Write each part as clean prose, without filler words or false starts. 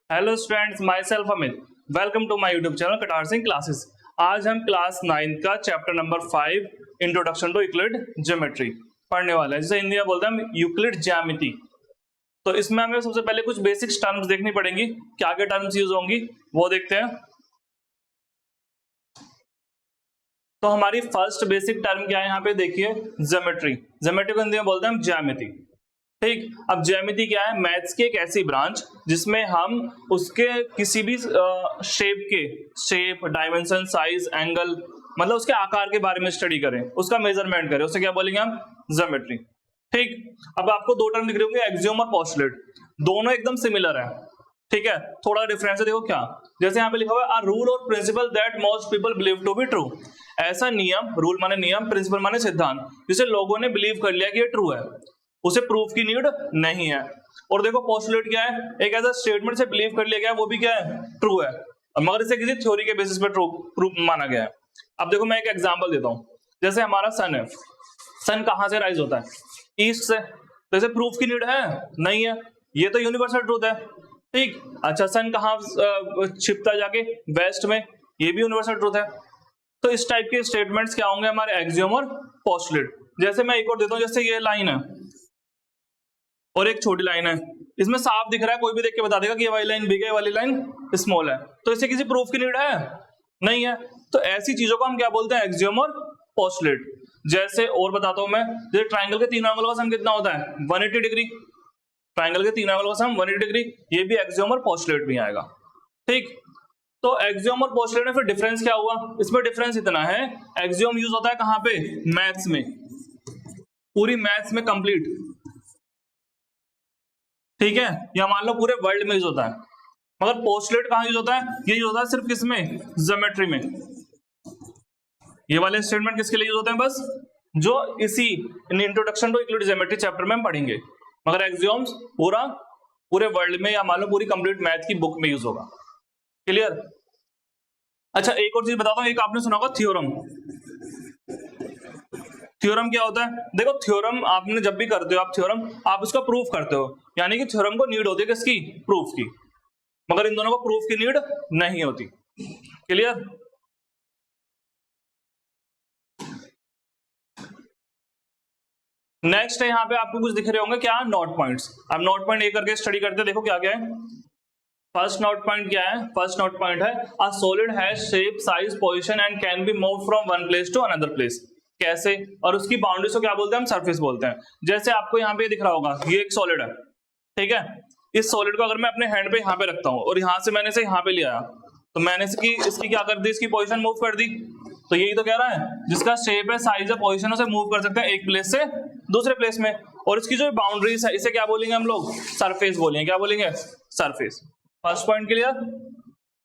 Hello students, myself Amit. Welcome to my YouTube channel Katar Singh classes. आज हम class 9 का chapter number 5 introduction to Euclid geometry पढ़ने वाले हैं, जिसे हिंदी में बोलते हैं यूक्लिड ज्यामिति। तो इसमें हमें सबसे पहले कुछ बेसिक टर्म्स देखनी पड़ेंगी, क्या क्या टर्म्स यूज होंगी वो देखते हैं। तो हमारी फर्स्ट बेसिक टर्म क्या है यहाँ पे देखिए, ज्योमेट्री। ज्योमेट्री को हिंदी में बोलते हैं हम ज्यामिति। ठीक, अब ज्यामिति क्या है? मैथ्स की एक ऐसी ब्रांच जिसमें हम उसके किसी भी शेप, डायमेंशन, साइज, एंगल, मतलब उसके आकार के बारे में स्टडी करें, उसका मेजरमेंट करें, उसे क्या बोलेंगे हम? ज्योमेट्री। ठीक, अब आपको दो टर्म दिख रहे होंगे, एक्सियोम और पोस्टुलेट। दोनों एकदम सिमिलर है, ठीक है, थोड़ा डिफरेंस है। देखो क्या, जैसे यहाँ पे लिखा हुआ है, अ रूल और principle that most people believe to be true. ऐसा नियम, रूल माने नियम, प्रिंसिपल माने सिद्धांत, जिसे लोगों ने बिलीव कर लिया कि ये ट्रू है, उसे प्रूफ की नीड नहीं है। और देखो पोस्टुलेट क्या है? एक ऐसा स्टेटमेंट से बिलीव कर लिया गया, वो भी क्या है? ट्रू है, मगर इसे किसी थ्योरी के बेसिस पे ट्रू प्रूफ माना गया है। अब देखो मैं एक एग्जांपल देता हूं, जैसे हमारा सन है, सन कहां से राइज होता है? ईस्ट से। तो इसे प्रूफ की नीड है? नहीं है, ये तो यूनिवर्सल ट्रूथ है। ठीक, अच्छा सन कहां छिपता जाके? वेस्ट में, ये भी यूनिवर्सल ट्रूथ है। तो इस टाइप के स्टेटमेंट्स क्या होंगे हमारे? एक्सियोम और पोस्टुलेट। जैसे मैं एक और देता हूं, जैसे ये लाइन है और एक छोटी लाइन है, इसमें साफ दिख रहा है, कोई भी देख के बता देगा कि ये वाली लाइन बिग है, वाली लाइन स्मॉल है, तो इसे किसी प्रूफ की नीड है? नहीं है। तो ऐसी चीजों को हम क्या बोलते हैं? एक्सियोम और पोस्टुलेट। जैसे और बताता हूं मैं, जैसे ट्राइंगल के तीन एंगलों का सम कितना होता है? 180 डिग्री। ट्राइंगल के तीन एंगलों का सम 180 डिग्री, ये भी एक्सियोम और पोस्टुलेट में आएगा। ठीक, तो एक्सियोम और पोस्टुलेट में फिर डिफरेंस क्या हुआ? इसमें डिफरेंस इतना है, एक्सियोम यूज होता है कहां पे? मैथ्स में, पूरी मैथ्स में कंप्लीट, ठीक है, या मान लो पूरे वर्ल्ड में यूज होता है। मगर पोस्टुलेट कहां यूज होता है? ये यूज होता है सिर्फ किसमें? ज्योमेट्री में। ये वाले स्टेटमेंट किसके लिए यूज होते हैं? बस जो इसी introduction to Euclid geometry chapter में हम पढ़ेंगे। मगर एक्सियोम्स पूरे वर्ल्ड में, या मान लो पूरी कंप्लीट मैथ की बुक में यूज होगा। क्लियर? अच्छा एक और चीज बताता हूं, एक आपने सुना होगा थ्योरम। थ्योरम क्या होता है? देखो थ्योरम आपने जब भी करते हो, आप थ्योरम आप उसका प्रूफ करते हो, यानी कि थ्योरम को नीड होती है किसकी? प्रूफ की। मगर इन दोनों को प्रूफ की नीड नहीं होती। क्लियर? नेक्स्ट है, यहाँ पे आपको कुछ दिख रहे होंगे, क्या? Note points. अब नोट पॉइंट एक करके स्टडी करते हैं, देखो क्या क्या है। फर्स्ट नोट पॉइंट क्या है? फर्स्ट नोट पॉइंट है, a solid has shape, size, position and can be move from one place to another place. कैसे? और उसकी बाउंड्रीज को क्या बोलते हैं? हम सरफेस बोलते हैं। जैसे आपको यहाँ पे दिख रहा होगा, ये एक सॉलिड है, ठीक है, इस सॉलिड को अगर मैं अपने हैंड पे यहाँ पे रखता हूँ और यहाँ से मैंने इसे यहाँ पे ले आया, तो मैंने इसकी क्या कर दी? इसकी पोजीशन मूव कर दी। तो यही तो कह रहा है, जिसका शेप है, साइज है, पोजीशन, उसे मूव कर सकते हैं एक प्लेस से दूसरे प्लेस में। और इसकी जो बाउंड्रीज है, इसे क्या बोलेंगे हम लोग? सरफेस बोलेंगे। क्या बोलेंगे? सरफेस। First point clear?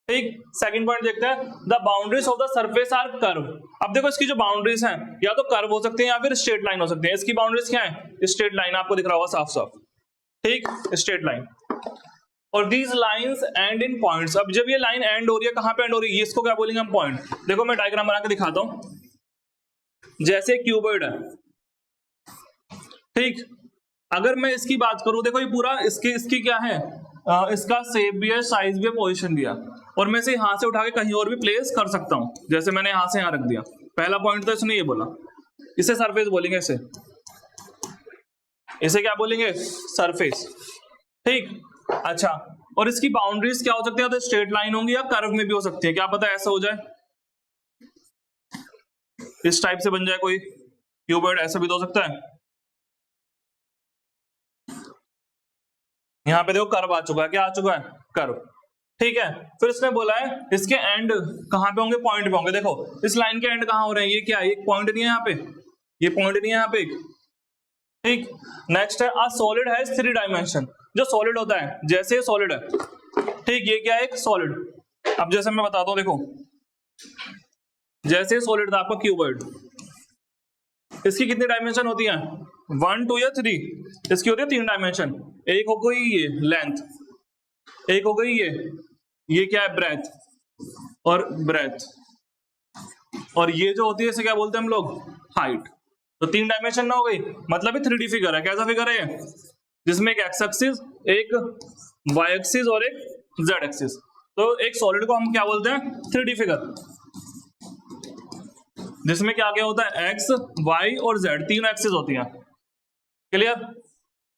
ठीक, सेकंड पॉइंट देखते हैं, the boundaries of the surface are curve. अब देखो इसकी जो बाउंड्रीज हैं, या तो कर्व हो सकते हैं या फिर स्ट्रेट लाइन हो सकते हैं। इसकी बाउंड्रीज क्या है? स्ट्रेट लाइन, आपको दिख रहा होगा साफ साफ, ठीक, स्ट्रेट लाइन। और these lines and in points. अब जब ये लाइन एंड हो रही है, कहां पे एंड हो रही है? इसको क्या बोलेंगे हम? पॉइंट। देखो मैं डायग्राम बना के दिखाता हूं, जैसे क्यूबॉइड है, ठीक, अगर मैं इसकी बात करूं, देखो ये पूरा इसकी क्या है? इसका शेप भी है, साइज भी है, पोजीशन भी है, और मैं इसे यहां से उठा के कहीं और भी प्लेस कर सकता हूं। जैसे मैंने यहां से यहां रख दिया, पहला पॉइंट तो इसने ये बोला, इसे सरफेस बोलेंगे। इसे क्या बोलेंगे? सरफेस। ठीक, अच्छा, और इसकी बाउंड्रीज क्या हो सकती है? तो स्ट्रेट लाइन होंगी या कर्व में भी हो सकती है। क्या पता ऐसा हो जाए, इस टाइप से बन जाए कोई क्यूबॉइड, ऐसा भी तो हो सकता है। यहां पे देखो कर्व आ चुका है, क्या आ चुका है? कर्व। ठीक है, फिर इसने बोला है इसके एंड कहां पे होंगे? पॉइंट पे होंगे। देखो इस लाइन के एंड कहां हो रहे हैं? ये क्या है? एक पॉइंट नहीं है यहाँ पे, ये पॉइंट नहीं है यहाँ पे, ठीक। नेक्स्ट है, अ सॉलिड हैज 3 डायमेंशन। जो सॉलिड होता है, जैसे सॉलिड है, ठीक, ये क्या है? एक सॉलिड। अब जैसे मैं बताता हूं, देखो जैसे सॉलिड था आपका क्यूबॉइड, इसकी कितनी डायमेंशन होती है? 1, 2 या 3? इसकी होती है 3 डायमेंशन। एक हो गई ये लेंथ, एक हो गई ये क्या है? ब्रेथ, और ब्रेथ, और ये जो होती है इसे क्या बोलते हैं हम लोग? हाइट। तो 3 डायमेंशन ना हो गई, मतलब 3D फिगर है। कैसा फिगर है? जिसमें एक एक्स एक्सिस, एक वाई एक्सिस और एक z एक्सिस। तो एक सॉलिड को हम क्या बोलते हैं, 3D फिगर, जिसमें क्या क्या होता है, x, y और z तीनों एक्सिस होती हैं। क्लियर?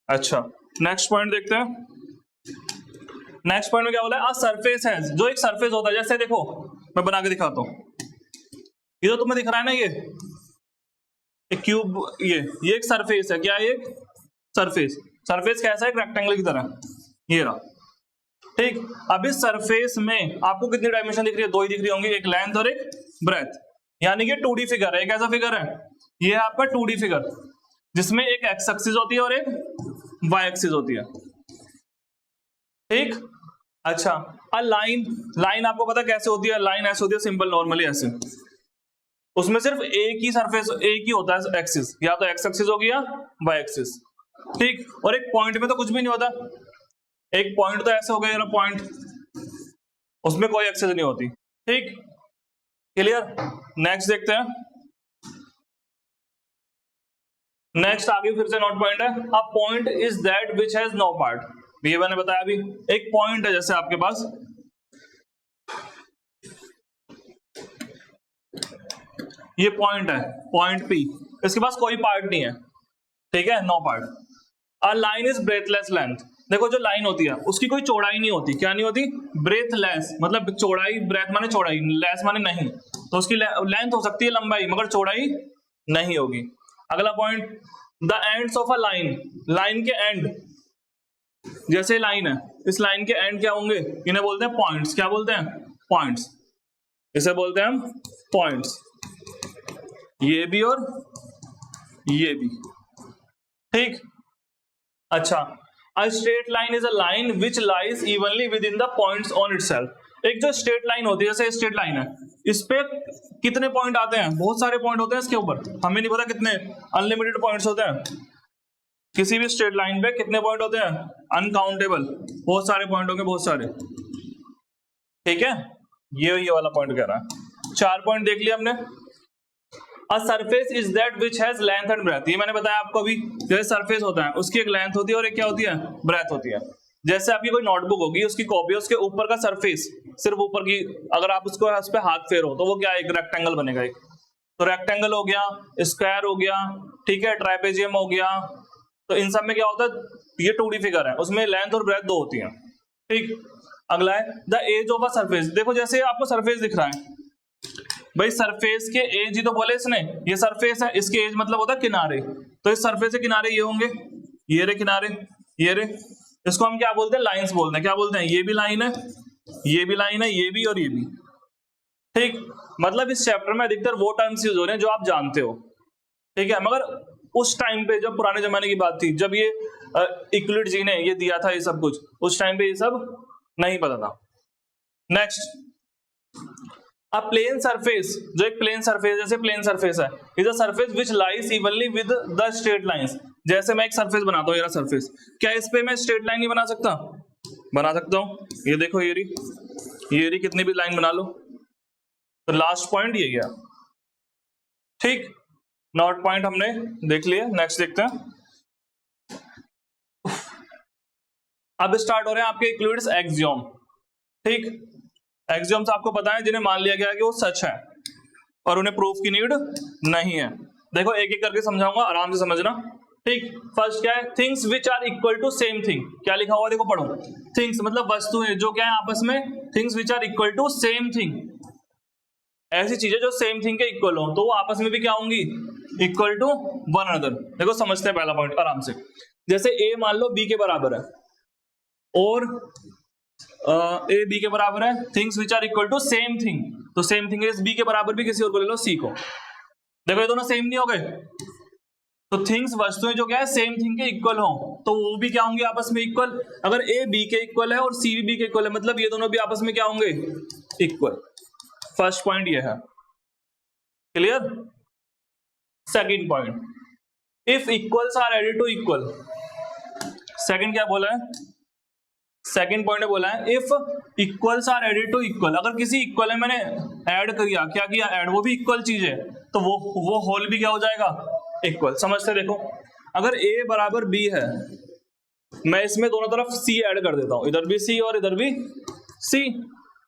अच्छा, नेक्स्ट पॉइंट देखते हैं। नेक्स्ट पॉइंट में क्या बोला है, सरफेस है, जो एक सरफेस होता है, जैसे देखो मैं बना के दिखाता हूं, ये तो तुम्हें दिख रहा है ना, ये एक क्यूब, ये एक सरफेस है, क्या है, एक सरफेस। सरफेस कैसा है, एक रेक्टेंगल की तरह, ये रहा। ठीक, अब इस सरफेस में आपको कितनी डायमेंशन दिख रही है, दो ही दिख रही होंगी, एक लेंथ और एक ब्रेथ, यानी कि 2D फिगर है। एक ऐसा फिगर है, ये है आपका 2D फिगर, जिसमें एक एक्स एक्सिस होती है और एक वाई एक्सिस होती है। ठीक, अच्छा, लाइन आपको पता कैसे होती है, लाइन ऐसे होती है सिंपल, नॉर्मली ऐसे, उसमें सिर्फ एक ही सरफेस, एक ही होता है एक्सिस, या तो एक्स एक्सिस होगी या वाई एक्सिस। ठीक, और एक पॉइंट में तो कुछ भी नहीं होता, एक पॉइंट तो ऐसे हो गया ना, पॉइंट, उसमें कोई एक्सिस नहीं होती। ठीक, क्लियर? नेक्स्ट देखते हैं। नेक्स्ट आगे फिर से नोट पॉइंट है, a point is that which has no part. ये मैंने बताया अभी, एक पॉइंट है जैसे आपके पास, ये पॉइंट है, पॉइंट P, इसके पास कोई पार्ट नहीं है, ठीक है, no part. A line is breadthless length, देखो जो लाइन होती है उसकी कोई चौड़ाई नहीं होती, क्या नहीं होती, ब्रेथलेस, मतलब चौड़ाई, ब्रेथ माने चौड़ाई, लेस माने नहीं, तो उसकी लेंथ हो सकती है लंबाई, मगर चौड़ाई नहीं होगी। अगला point, the ends of a line, line के एंड, जैसे लाइन है, इस लाइन के एंड क्या होंगे, इन्हें बोलते हैं पॉइंट्स। क्या बोलते हैं, पॉइंट्स, इसे बोलते हैं हम पॉइंट्स, ये भी और ये भी। ठीक, अच्छा, अ straight line is a line which lies evenly with in the points on itself. एक जो स्ट्रेट लाइन होती है, जैसे स्ट्रेट लाइन है, इस पे कितने पॉइंट आते हैं, बहुत सारे पॉइंट होते हैं इसके ऊपर, हमें नहीं पता कितने, अनलिमिटेड पॉइंट्स होते हैं। किसी भी स्ट्रेट लाइन पे कितने पॉइंट होते हैं, अनकाउंटेबल, बहुत सारे पॉइंट होंगे, बहुत सारे। ठीक है, ये वाला पॉइंट कह रहा है। 4 पॉइंट देख लिया हमने। A surface is that which has length and breadth, ये मैंने बताया आपको अभी, जैसे सरफेस होता है उसकी एक लेंथ होती है और एक क्या होती है, ब्रेथ होती है। जैसे आपकी कोई नोटबुक होगी, उसकी कॉपी, उसके ऊपर का सरफेस, सिर्फ ऊपर की, अगर आप उसको उस पर हाथ फेरो तो वो क्या, एक रेक्टेंगल बनेगा एक, तो रेक्टेंगल हो गया, स्क्वायर हो गया, ठीक है, ट्राइपेजियम हो गया। तो इन सब में क्या होता है, ये 2D फिगर है, उसमें लेंथ और ब्रेथ 2 होती है। ठीक, अगला है the edge of a surface, देखो जैसे आपको सरफेस दिख रहा है भाई, सरफेस के एज ही तो बोले इसने, ये सरफेस है, इसके एज मतलब होता है किनारे, तो इस सरफेस के किनारे ये होंगे, ये रे किनारे, ये रे, इसको हम क्या बोलते हैं, लाइंस बोलते हैं। क्या बोलते हैं, ये भी लाइन है, ये भी लाइन है, ये भी और ये भी। ठीक, मतलब इस चैप्टर में अधिकतर वो टर्म्स यूज हो रहे हैं जो आप जानते हो, ठीक है, मगर उस टाइम पे जब पुराने जमाने की बात थी, जब ये यूक्लिड जी ने ये दिया था ये सब कुछ, उस टाइम पे ये सब नहीं पता था। नेक्स्ट, अ प्लेन सरफेस, जो एक प्लेन सरफेस, जैसे प्लेन सरफेस है, is a surface which lies evenly with the straight lines. जैसे मैं एक सरफेस बनाता हूँ, ये सरफेस, क्या इस पे मैं स्ट्रेट लाइन नहीं बना सकता, बना सकता हूँ। ये देखो, ये रही कितनी भी लाइन बना लो। तो लास्ट पॉइंट ये गया। ठीक, नोट पॉइंट हमने देख लिया। नेक्स्ट देखते हैं। अब स्टार्ट हो रहे हैं आपके यूक्लिड्स एक्सियोम। ठीक, एक्सियोम्स आपको पता है जिन्हें मान लिया गया कि वो सच है और उन्हें प्रूफ की नीड नहीं है। देखो एक एक करके समझाऊंगा, आराम से समझना। ठीक, फर्स्ट क्या है, things which are equal to same thing. क्या लिखा हुआ देखो, पढ़ो, थिंग्स मतलब वस्तुएं जो क्या है आपस में, things which are equal to same thing, ऐसी चीजें जो सेम थिंग के इक्वल हो, तो वो आपस में भी क्या होंगी, इक्वल टू वन अनदर। देखो समझते हैं पहला पॉइंट आराम से। जैसे ए मान लो बी के बराबर है और ए बी के बराबर है, things which are equal to same thing, तो सेम थिंग इज बी के बराबर भी किसी और को ले लो, सी को। देखो ये दोनों सेम नहीं हो गए, तो थिंग्स वस्तुएं जो क्या है सेम थिंग के इक्वल हो, तो वो भी क्या होंगे आपस में इक्वल। अगर ए बी के इक्वल है और सी भी बी के इक्वल है, मतलब ये दोनों भी आपस में क्या होंगे, इक्वल। फर्स्ट पॉइंट ये है, clear. Second point, if equals are added to equal. Second क्या बोला है, सेकंड पॉइंट में बोला है if equals are added to equal. अगर किसी इक्वल है मैंने ऐड किया, क्या किया ऐड, वो भी इक्वल चीज है, तो वो होल भी क्या हो जाएगा, इक्वल। समझते देखो, अगर a बराबर b है, मैं इसमें दोनों तरफ c ऐड कर देता हूं, इधर भी c और इधर भी c,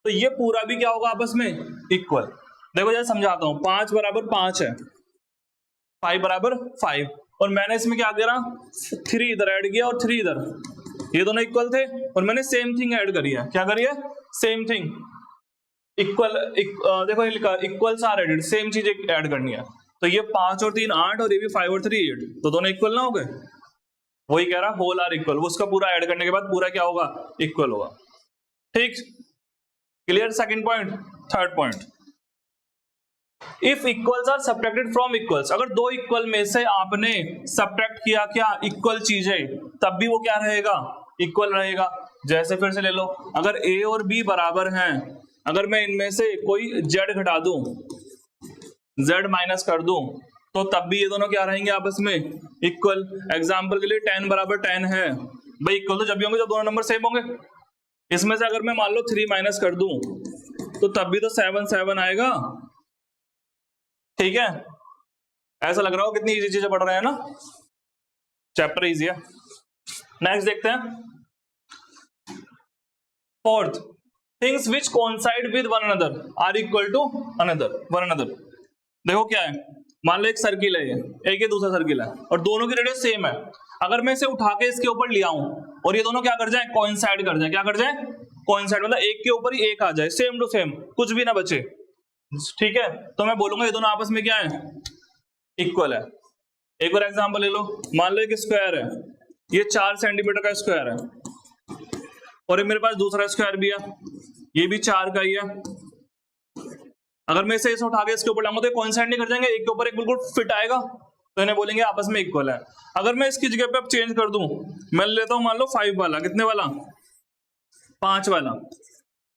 तो ये पूरा भी क्या होगा आपस में इक्वल। देखो जैसे समझाता हूं, 5 बराबर 5 है, 5 बराबर 5, और मैंने इसमें क्या करा 3 इधर ऐड किया और 3 इधर, ये दोनों इक्वल थे और मैंने सेम थिंग ऐड करी है। क्या करी है? Same thing, equal. देखो ये लिखा इक्वल्स आर एडेड, सेम चीज ऐड करनी है। तो ये 5 और 3 8 और ये भी 5 और 3 8, तो दोनों इक्वल ना हो गए? वही कह रहा होल आर इक्वल, उसका पूरा ऐड करने के बाद पूरा क्या होगा? इक्वल होगा। ठीक, clear? Second point. Third point, if equals are subtracted from equals, अगर दो इक्वल में से आपने सब्ट्रैक्ट किया क्या इक्वल चीजें, तब भी वो क्या रहेगा? इक्वल रहेगा। जैसे फिर से ले लो, अगर a और b बराबर हैं, अगर मैं इनमें से कोई z घटा दूं, z माइनस कर दूं, तो तब भी ये दोनों क्या रहेंगे आपस में? इक्वल। एग्जाम्पल के लिए 10 बराबर 10 है भाई, इक्वल तो जब भी होंगे जब दोनों नंबर सेम होंगे। इसमें से अगर मैं मान लो 3 माइनस कर दूं, तो तब भी तो 7 7 आएगा। ठीक है, ऐसा लग रहा हो कितनी इजी चीजें पढ़ रहे हैं ना, चैप्टर इजी है। नेक्स्ट देखते हैं, fourth, things which coincide with one another are equal to another one another. देखो क्या है, मान लो एक सर्किल है, एक ये दूसरा सर्किल है और दोनों की रेडियस सेम है। अगर मैं इसे उठा के इसके ऊपर ले आऊं और ये दोनों क्या कर जाए? कोइंसाइड कर जाए। क्या कर जाए? कोइंसाइड, मतलब एक के ऊपर ही एक आ जाए, सेम टू सेम, कुछ भी ना बचे। ठीक है, तो मैं बोलूंगा ये दोनों आपस में क्या है? इक्वल है। एक और एग्जांपल ले लो, मान लो एक स्क्वायर है, ये 4 सेंटीमीटर का स्क्वायर है और ये मेरे पास दूसरा स्क्वायर भी है, ये भी 4 का ही है। अगर मैं इसे उठा के इसके ऊपर लाऊंगा तो कोइंसाइड नहीं कर जाएंगे, एक के ऊपर एक बिल्कुल फिट आएगा, तो इन्हें बोलेंगे आपस में इक्वल है। अगर मैं इसकी जगह पे अब चेंज कर दूं, मैं लेता हूं मान लो 5 वाला, कितने वाला? 5 वाला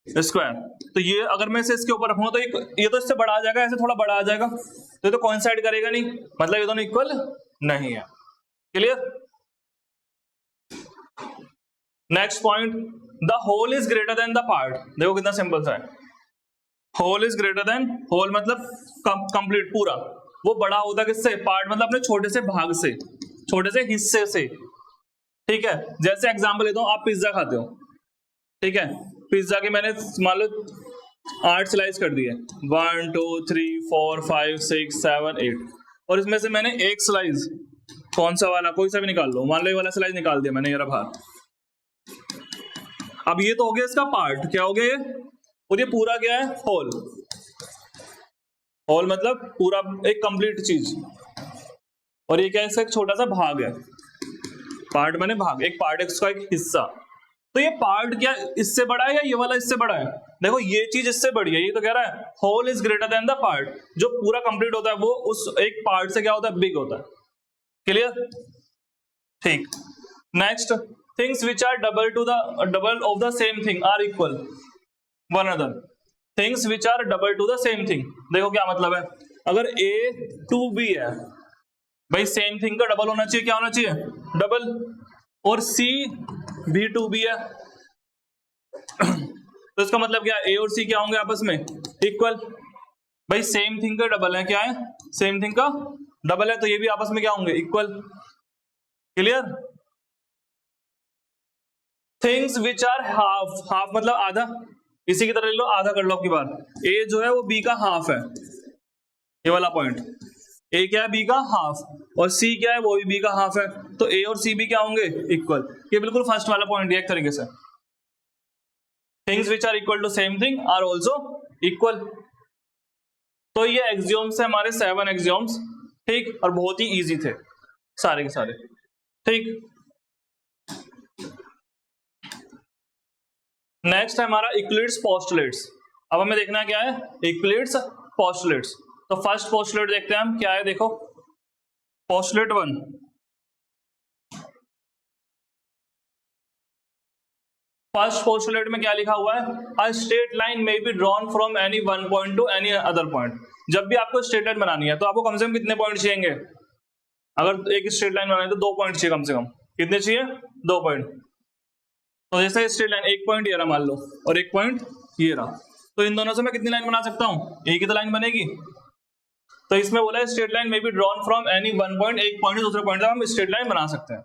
स्क्वायर, तो ये अगर मैं इसे इसके ऊपर रखूंगा तो ये तो इससे बड़ा आ जाएगा, ऐसे थोड़ा बड़ा आ जाएगा, तो ये तो कोइंसाइड करेगा नहीं, मतलब ये दोनों इक्वल नहीं है। Clear? Next point, the whole is greater than the part. देखो कितना सिंपल सा है, whole is greater than, whole मतलब कंप्लीट पूरा, वो बड़ा होता है किससे? पार्ट मतलब अपने छोटे से भाग से, छोटे से हिस्से से। ठीक है, जैसे एग्जांपल लेता हूं, आप पिज्जा खाते हो, ठीक है, पिज्जा के मैंने मान लो 8 स्लाइस कर दिए, 1 2 3 4 5 6 7 8, और इसमें से मैंने एक स्लाइस, कौन सा वाला, कोई सा भी निकाल लो, मान लो ये वाला स्लाइस निकाल दिया मैंने, ये रहा बाहर। अब ये तो हो गया इसका पार्ट, क्या हो गया ये? और ये पूरा क्या है? होल। होल मतलब पूरा एक कंप्लीट चीज, और ये क्या है? इसका एक छोटा सा भाग है। पार्ट माने भाग, एक पार्ट इसका एक हिस्सा। तो ये पार्ट क्या इससे बड़ा है या ये वाला इससे बड़ा है? देखो ये चीज इससे बड़ी है, ये तो कह रहा है whole is greater than the part, जो पूरा कंप्लीट होता है वो उस एक पार्ट से क्या होता है? बिग होता है। क्लियर? ठीक। Next, things which are double of the same thing are equal one other. Things which are double to the same thing, देखो क्या मतलब है, अगर A टू B है भाई, सेम थिंग का डबल होना चाहिए, क्या होना चाहिए? डबल। और C भी टू B है तो इसका मतलब क्या? A और C क्या होंगे आपस में? इक्वल। भाई सेम थिंग का डबल है, क्या है? सेम थिंग का डबल है, तो ये भी आपस में क्या होंगे? Equal. Clear? Things which are half, half मतलब आधा, इसी की तरह ले लो, आधा कर लो आपकी बार। A जो है वो B का हाफ है, ये वाला पॉइंट, A क्या है? B का हाफ, और C क्या है? वो भी B का हाफ है, तो A और C भी क्या होंगे? इक्वल। ये बिल्कुल फर्स्ट वाला पॉइंट है एक तरीके से, things which are equal to same thing are also equal. तो ये एक्सियोम्स है हमारे, 7 एक्सियोम्स, ठीक, और बहुत ही इजी थे सारे के सारे। ठीक, नेक्स्ट है हमारा यूक्लिड्स पोस्टुलेट्स। अब हमें देखना क्या है? Euclid's postulates. तो फर्स्ट पोस्टुलेट देखते हैं हम, क्या है? देखो पोस्टुलेट 1, फर्स्ट पोस्टुलेट में क्या लिखा हुआ है? अ straight line may be drawn from any one point two any other point. जब भी आपको स्ट्रेट लाइन बनानी है तो आपको कम से कम कितने पॉइंट चाहिए? अगर एक स्ट्रेट लाइन बनानी है तो 2 पॉइंट चाहिए कम से कम। कितने चाहिए? 2 पॉइंट। तो जैसे स्ट्रेट लाइन, एक पॉइंट ये रहा मान लो, और एक पॉइंट ये रहा, तो इन दोनों से मैं कितनी लाइन बना सकता हूँ? एक ही तो लाइन बनेगी। तो इसमें बोला है straight line may be drawn from any one point, एक पॉइंट दूसरे पॉइंट हम स्ट्रेट लाइन बना सकते हैं।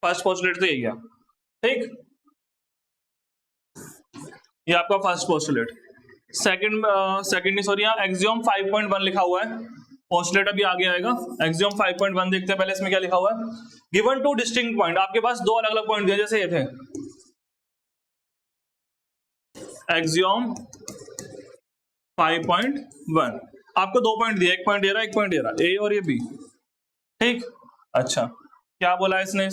फर्स्ट पोस्टुलेट तो यही है, ठीक। ये आपका फर्स्ट पोस्टुलेट। सेकंड नहीं सॉरी, यहाँ एक्सियोम 5.1 लिखा हुआ है, पोस्टुलेट अभी आगे आएगा। एक्सियोम 5.1 देखते हैं पहले, इसमें क्या लिखा हुआ है। गिवन टू डिस्टिंक्ट पॉइंट, आपके पास दो अलग अलग पॉइंट दिए, जैसे ये थे एक्सियोम 5.1, आपको दो पॉइंट दिए, एक पॉइंट ये रहा, एक पॉइंट ये रहा, ए और ये बी, ठीक। अच्छा, क्या बोला है इसने,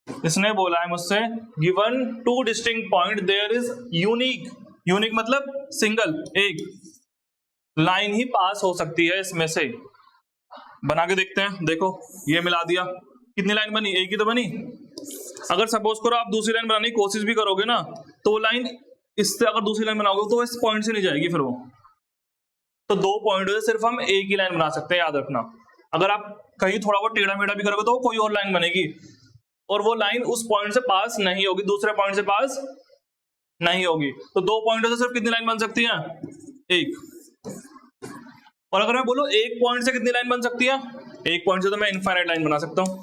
इसने बोला है मुझसे given two distinct point there is unique, unique मतलब सिंगल, एक लाइन ही पास हो सकती है इसमें से। बना के देखते हैं, देखो ये मिला दिया, कितनी लाइन बनी, एक ही तो बनी। अगर सपोज करो आप दूसरी लाइन बनाने की कोशिश भी करोगे ना, तो वो लाइन इससे अगर दूसरी लाइन बनाओगे तो इस पॉइंट से नहीं जाएगी फिर वो। तो दो पॉइंट से सिर्फ हम एक ही लाइन बना सकते हैं, याद रखना। अगर आप कहीं थोड़ा बहुत टेढ़ा मेढ़ा भी करोगे तो कोई और लाइन बनेगी, और वो लाइन उस पॉइंट से पास नहीं होगी, दूसरे पॉइंट से पास नहीं होगी। तो दो पॉइंटों से सिर्फ कितनी लाइन बन सकती है, एक। और अगर मैं बोलूं एक पॉइंट से कितनी लाइन बन सकती है, एक पॉइंट से तो मैं इनफाइनाइट लाइन बना सकता हूं।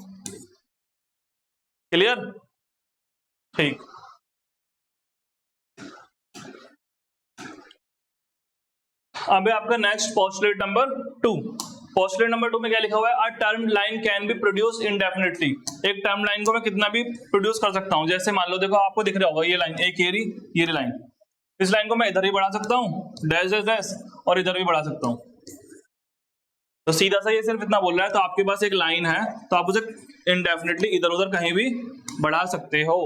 क्लियर, ठीक। अब आपका next postulate number 2। Postulate number 2 में क्या लिखा हुआ है, a term line can be produce इंडेफिनिटली। एक टर्म लाइन को मैं कितना भी प्रोड्यूस कर सकता हूं। जैसे मान लो, देखो आपको दिख रहा होगा ये लाइन, एक ये लाइन, इस लाइन को मैं इधर ही बढ़ा सकता हूं, डैश डैश डैश, और इधर भी बढ़ा सकता हूं। तो सीधा सा ये सिर्फ इतना बोल रहा है, तो आपके पास एक लाइन है तो आप उसे इंडेफिनिटली इधर उधर कहीं भी बढ़ा सकते हो।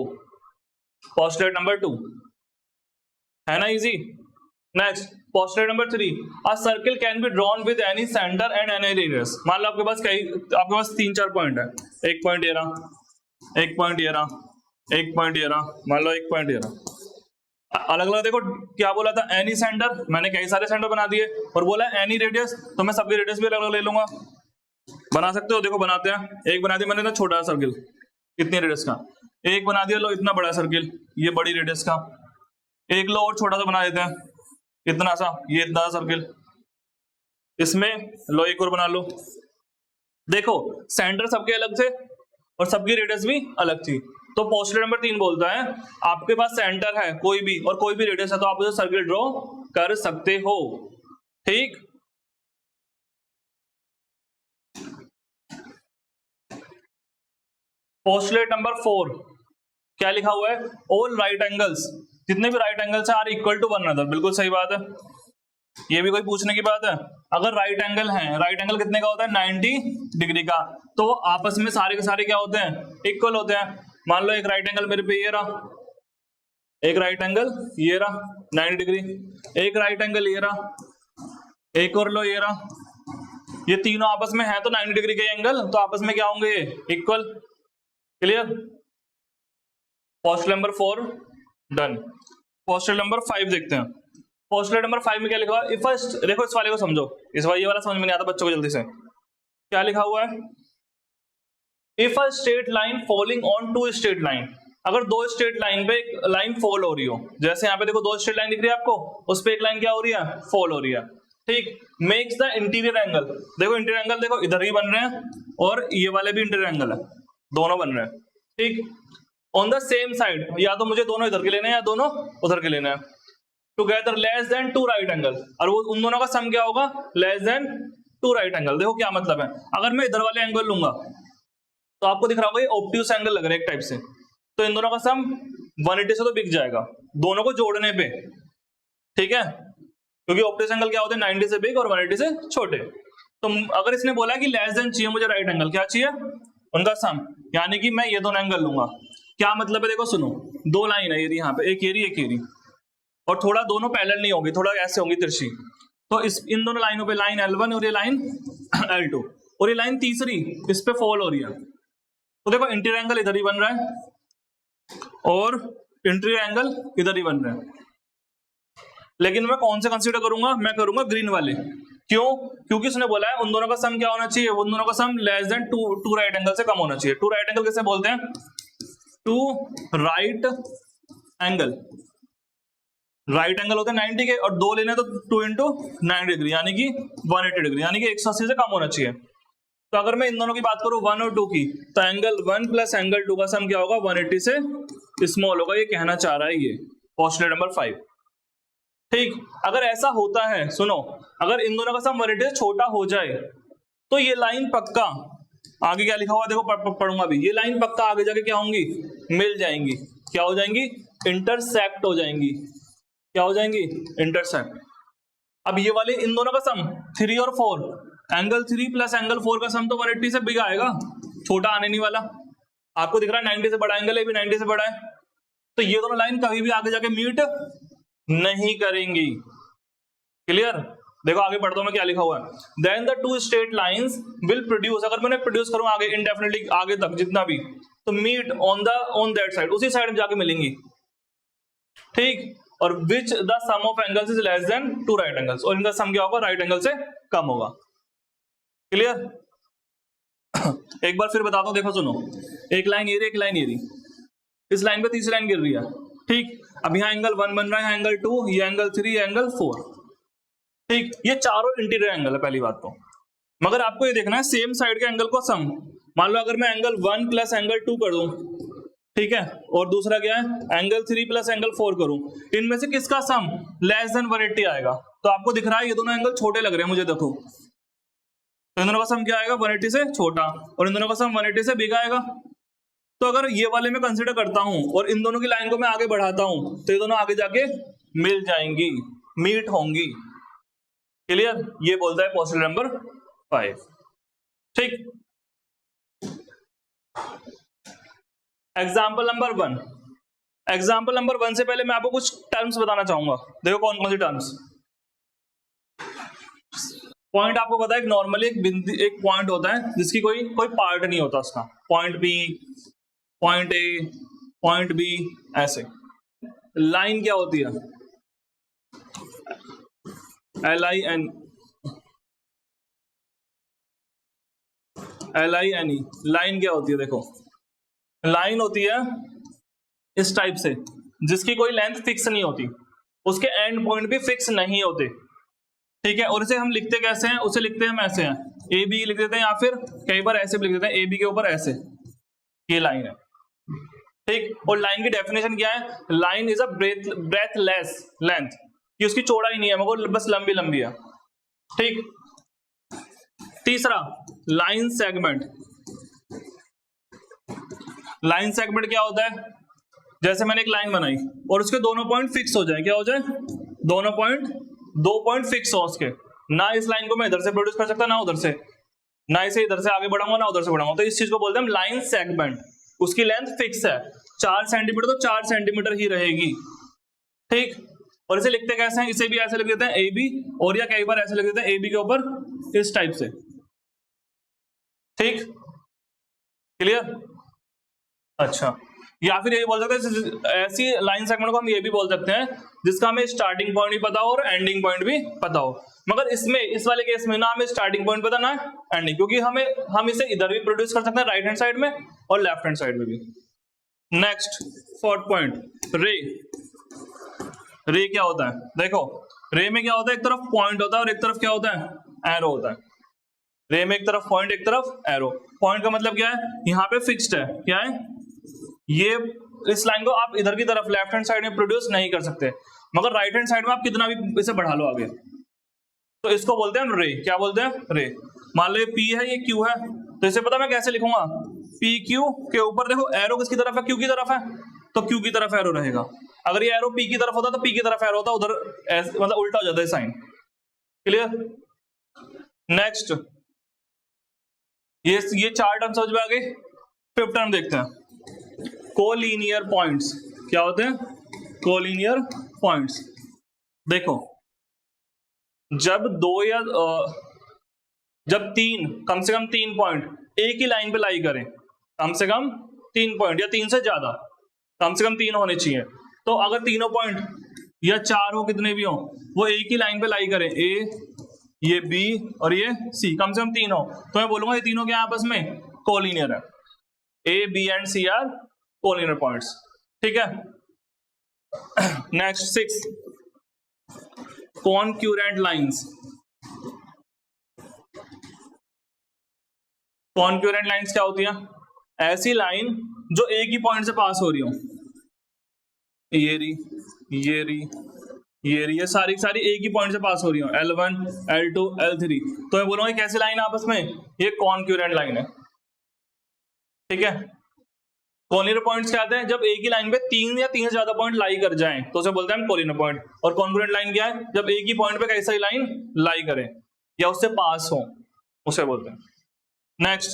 पोस्टुलेट नंबर 2 है ना, easy. Next postulate number 3, a circle can be drawn with any centre and any radius. मान लो आपके पास 3-4 पॉइंट है, एक पॉइंट ये रहा, एक पॉइंट ये रहा, एक पॉइंट ये रहा, मान लो एक पॉइंट ये रहा। अलग अलग देखो क्या बोला था, एनी सेंटर, मैंने कई सारे सेंटर बना दिए, और बोला एनी रेडियस, तो मैं सबके रेडियस भी अलग अलग ले लूंगा। बना सकते हो, देखो बनाते हैं। एक बना दिया मैंने ना छोटा सर्किल, इतनी रेडियस का। एक बना दिया लो इतना बड़ा सर्किल, ये बड़ी रेडियस का। एक लो और छोटा सा बना देते हैं, इतना सा, ये इतना सर्किल। इसमें लो एक और बना लो। देखो सेंटर सबके अलग थे और सबकी रेडियस भी अलग थी। तो पोस्टुलेट नंबर 3 बोलता है आपके पास सेंटर है कोई भी और कोई भी रेडियस है, तो आप उसे सर्किल ड्रॉ कर सकते हो, ठीक। पोस्टुलेट नंबर 4 क्या लिखा हुआ है, ऑल राइट एंगल्स, जितने भी right angles are equal to one another. बिल्कुल सही बात है, ये भी कोई पूछने की बात है। अगर राइट एंगल है, राइट एंगल कितने का होता है, 90 डिग्री का, तो आपस में सारे के सारे क्या होते हैं, इक्वल होते हैं। मान लो एक राइट एंगल मेरे पे ये रहा, एक राइट एंगल ये रहा 90 डिग्री, एक राइट एंगल ये रहा, एक और लो ये रहा, ये तीनों आपस में है तो 90 डिग्री के एंगल, तो आपस में क्या होंगे, equal. Clear. Postulate number 4 done. Postulate number 5 देखते हैं। पोस्टुलेट नंबर 5 में क्या लिखा हुआ है, फर्स्ट देखो इस वाले को समझो, इस वाले ये वाला समझ में नहीं आता बच्चों को जल्दी से। क्या लिखा हुआ है, if a straight line falling on two straight line, अगर दो स्ट्रेट लाइन पे एक लाइन फॉल हो रही हो, जैसे यहाँ पे देखो दो स्ट्रेट लाइन दिख रही है आपको, उस पे एक लाइन क्या हो रही है, फॉल हो रही है, ठीक। मेक्स द इंटीरियर एंगल, देखो इंटीरियर एंगल देखो इधर ही बन रहे हैं और ये वाले भी इंटीरियर एंगल है, दोनों बन रहे हैं, ठीक। ऑन द सेम साइड, या तो मुझे दोनों इधर के लेने हैं या दोनों उधर के लेने हैं, together less than 2 right angle, और वो उन दोनों का सम क्या होगा, लेस देन 2 राइट एंगल। देखो क्या मतलब है, अगर मैं इधर वाले एंगल लूंगा तो आपको दिख रहा होगा ये ऑब्ट्यूस एंगल लग रहा है एक टाइप से, तो इन दोनों का सम 180 से तो बिक जाएगा दोनों को जोड़ने पे, ठीक है, क्योंकि ऑब्ट्यूस एंगल क्या होते हैं 90 से बिग और 180 से छोटे। तो अगर इसने बोला कि लेस देन चाहिए मुझे राइट एंगल, क्या चाहिए, उनका सम, यानी कि मैं ये दोनों एंगल लूंगा। क्या मतलब है, देखो सुनो, दो लाइन है ये यहाँ पे, एक एरी एक एरी, और थोड़ा दोनों पैरेलल नहीं होगी, थोड़ा ऐसे होंगी तिरछी, तो इन दोनों लाइनों पे लाइन L1 और ये लाइन L2 और ये लाइन तीसरी इस पे फॉल हो रही है, तो देखो इंटीरियर एंगल इधर ही बन रहा है और इंटीरियर एंगल इधर ही बन रहा है, लेकिन मैं कौन से कंसीडर करूंगा, मैं करूंगा ग्रीन वाले। क्यों, क्योंकि उसने बोला है उन दोनों का सम क्या होना चाहिए, उन दोनों का sum less than 2 right angle से कम होना चाहिए। 2 राइट एंगल किसे बोलते हैं, 2 राइट एंगल, राइट एंगल होते हैं 90 के, और दो लेने तो 2 × 90 डिग्री यानी कि 180 डिग्री, यानी कि 180 से कम होना चाहिए। तो अगर मैं इन दोनों की बात करूं 1 और 2 की, तो एंगल 1 प्लस एंगल 2 का सम क्या होगा, 180 से स्मॉल होगा, ये कहना चाह रहा है ये पोस्टुलेट नंबर 5। ठीक, अगर ऐसा होता है, सुनो, अगर इन दोनों का सम 180 से छोटा हो जाए तो ये लाइन पक्का, आगे क्या लिखा हुआ देखो, पढ़ूंगा अभी, ये लाइन पक्का आगे जाके क्या होंगी, मिल जाएंगी। क्या हो जाएंगी, इंटरसेक्ट हो जाएंगी। क्या हो जाएंगी, इंटरसेक्ट। अब ये वाले इन दोनों का सम 3 और 4, एंगल 3 प्लस एंगल 4 का सम तो 180 से बिग आएगा, छोटा आने नहीं वाला। आपको दिख रहा है 90 से बड़ा एंगल है, भी 90 से बड़ा है, तो ये दोनों लाइन कभी भी आगे जाके मीट नहीं करेंगी। क्लियर, देखो आगे पढ़ता हूं मैं क्या लिखा हुआ है, then the two straight lines will produce, अगर मैंने प्रोड्यूस करूं आगे इंडेफिनिटली आगे तक जितना भी, तो मीट ऑन दैट साइड, उसी साइड में जाके मिलेंगी। ठीक, और which the sum of angles is less than two right angles, और इनका सम क्या होगा, राइट एंगल से कम होगा। क्लियर, एक बार फिर बताता हूं, देखो सुनो, एक लाइन ये रही, एक लाइन ये रही, इस लाइन पे तीसरी लाइन गिर रही है। ठीक, अब यहाँ एंगल 1 बन रहा है, एंगल 2, ये एंगल 3, ये एंगल 4। ठीक, ये चारों इंटीरियर एंगल है पहली बात तो, मगर आपको ये देखना है सेम साइड के एंगल को सम। मान लो अगर मैं एंगल 1 प्लस एंगल 2 कर दूं, ठीक है, और दूसरा क्या है एंगल 3 प्लस एंगल 4 करूं, इनमें से किसका सम लेस देन 180 आएगा। तो आपको दिख रहा है ये दोनों एंगल छोटे लग रहे हैं मुझे, देखो, तो इन दोनों का सम क्या आएगा, 180 से छोटा, और इन दोनों का सम 180 से बिग आएगा। तो अगर ये वाले में कंसीडर करता हूं और इन दोनों की लाइन को मैं आगे बढ़ाता हूं, तो ये दोनों आगे जाके मिल जाएंगी, मीट होंगी। क्लियर, ये बोलता है पोस्टुलेट नंबर 5। ठीक, एग्जाम्पल नंबर 1, एग्जाम्पल नंबर 1 से पहले मैं आपको कुछ टर्म्स बताना चाहूंगा। देखो कौन कौन सी टर्म्स। पॉइंट आपको पता है नॉर्मली एक बिंदु, एक पॉइंट होता है जिसकी कोई पार्ट नहीं होता उसका, point B, point A, point B, ऐसे। लाइन क्या होती है, LIN, LINE, लाइन क्या होती है, देखो लाइन होती है इस टाइप से, जिसकी कोई लेंथ फिक्स नहीं होती, उसके एंड पॉइंट भी फिक्स नहीं होते। ठीक है, और इसे हम लिखते कैसे हैं, उसे लिखते हैं हम ऐसे हैं, AB लिख देते हैं, या फिर कई बार ऐसे भी लिख देते हैं, AB के ऊपर ऐसे, ये लाइन है। ठीक, और लाइन की डेफिनेशन क्या है, line is a breathless length, कि उसकी चौड़ाई नहीं है मगर बस लंबी लंबी है। ठीक, तीसरा लाइन सेगमेंट। लाइन सेगमेंट क्या होता है, जैसे मैंने एक लाइन बनाई और उसके दोनों पॉइंट फिक्स हो जाए, क्या हो जाए, दोनों पॉइंट, दो पॉइंट फिक्स हो उसके, ना इस लाइन को मैं इधर से प्रोड्यूस कर सकता ना उधर से, ना इसे इधर से आगे बढ़ाऊंगा ना उधर से बढ़ाऊंगा, तो इस चीज को बोलते हैं हम लाइन सेगमेंट। उसकी लेंथ फिक्स है 4 सेंटीमीटर, तो 4 सेंटीमीटर ही रहेगी। ठीक, और इसे लिखते कैसे हैं, इसे भी ऐसे लिख देते हैं AB, और या कई बार ऐसे लिख देते हैं AB के ऊपर इस टाइप से। ठीक, क्लियर, अच्छा, या फिर ये बोल सकते हैं ऐसी लाइन सेगमेंट को हम ये भी बोल सकते हैं जिसका हमें स्टार्टिंग पॉइंट भी पता हो और एंडिंग पॉइंट भी पता हो, मगर इसमें इस वाले केस में ना हमें स्टार्टिंग पॉइंट पता ना एंडिंग, क्योंकि हम इसे इधर भी प्रोड्यूस कर सकते हैं राइट हैंड साइड में और लेफ्ट हैंड साइड में भी। नेक्स्ट 4th पॉइंट, रे। रे क्या होता है, देखो रे में क्या होता है, एक तरफ पॉइंट होता है और एक तरफ क्या होता है, एरो होता है। रे में एक तरफ पॉइंट, एक तरफ एरो। पॉइंट का मतलब क्या है, यहाँ पे फिक्स्ड है, क्या है ये, इस लाइन को आप इधर की तरफ लेफ्ट हैंड साइड में प्रोड्यूस नहीं कर सकते, मगर राइट हैंड साइड में आप कितना भी इसे बढ़ा लो आगे, तो इसको बोलते हैं रे। क्या बोलते हैं, रे। मान लो P है, ये Q है, तो इसे पता मैं कैसे लिखूंगा, PQ के ऊपर देखो एरो किसकी तरफ है, Q की तरफ है, तो Q की तरफ एरो रहेगा। अगर ये एरो P की तरफ होता तो P की तरफ एरो होता, उधर मतलब उल्टा हो जाता है साइन। क्लियर, नेक्स्ट, ये 4 टर्म समझ में आ गए। 5th टर्म देखते हैं, कोलिनियर पॉइंट्स। क्या होते हैं, कोलिनियर पॉइंट्स। देखो जब जब कम से कम 3 पॉइंट एक ही लाइन पे लाई करें, कम से कम 3 पॉइंट या 3 से ज्यादा, कम से कम 3 होने चाहिए, तो अगर तीनों पॉइंट या 4 हो, कितने भी हो, वो एक ही लाइन पे लाई करें, A, ये B और ये C, कम से कम 3 हो, तो मैं बोलूंगा ये तीनों क्या आपस में कोलिनियर है। A, B and C are collinear points. ठीक है, next 6, concurrent lines. Concurrent lines क्या होती हैं? ऐसी लाइन जो एक ही पॉइंट से पास हो रही हो, ये रही, ये सारी सारी एक ही पॉइंट से पास हो रही हो, L1 L2 L3। तो मैं बोलूंगा कैसी लाइन है आपस में? ये कॉन्करेंट लाइन है, ठीक है। कोलिनियर पॉइंट्स क्या आते हैं? जब एक ही लाइन पे तीन या तीन से ज्यादा पॉइंट लाई कर जाएं तो उसे बोलते हैं हम कोलिनियर पॉइंट। और कॉन्करेंट लाइन क्या है? जब एक ही पॉइंट पे कई सारी लाइन लाई करे या उससे पास हो, उसे बोलते हैं। Next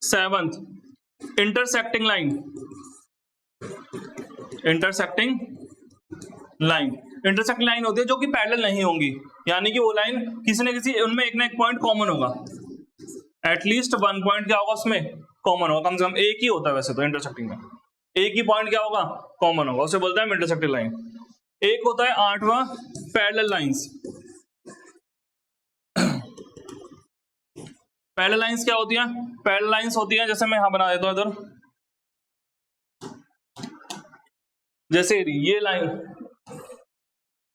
7th, intersecting line. Intersecting line होती है जो कि पैरेलल नहीं होंगी, यानी कि वो लाइन किसी न किसी उनमें एक ना एक पॉइंट कॉमन होगा, एटलीस्ट वन पॉइंट क्या होगा उसमें कॉमन होगा, कम से कम एक ही होता है वैसे तो इंटरसेक्टिंग में, एक ही पॉइंट क्या होगा कॉमन होगा, उसे बोलते हैं इंटरसेक्टिंग लाइन। एक होता है 8वां पैरेलल लाइंस। पैरेलल लाइंस क्या होती है? पैरेलल लाइंस होती है, जैसे मैं यहां बना देता हूं इधर, जैसे ये लाइन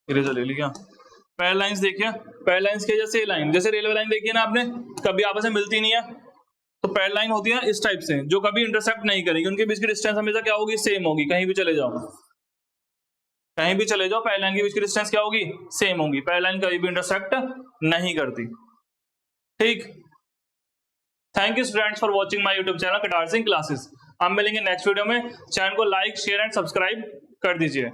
इरेजर ले लिया। पैरेलल लाइंस देखिए, पैरेलल लाइंस के जैसे लाइन, जैसे रेलवे लाइन देखी है ना आपने, कभी आपस में मिलती नहीं है, तो पैरेलल लाइन होती है इस टाइप से जो कभी इंटरसेक्ट नहीं करेगी, उनके बीच की डिस्टेंस हमेशा क्या होगी? सेम होगी। कहीं भी चले जाओ, कहीं भी चले जाओ, पैरेलल लाइन के बीच की डिस्टेंस क्या होगी? सेम होगी। पैरेलल लाइन कभी भी इंटरसेक्ट नहीं करती, ठीक। Thank you students for watching my YouTube channel Katar Singh classes. हम मिलेंगे नेक्स्ट वीडियो में। चैनल को लाइक शेयर एंड सब्सक्राइब कर दीजिए।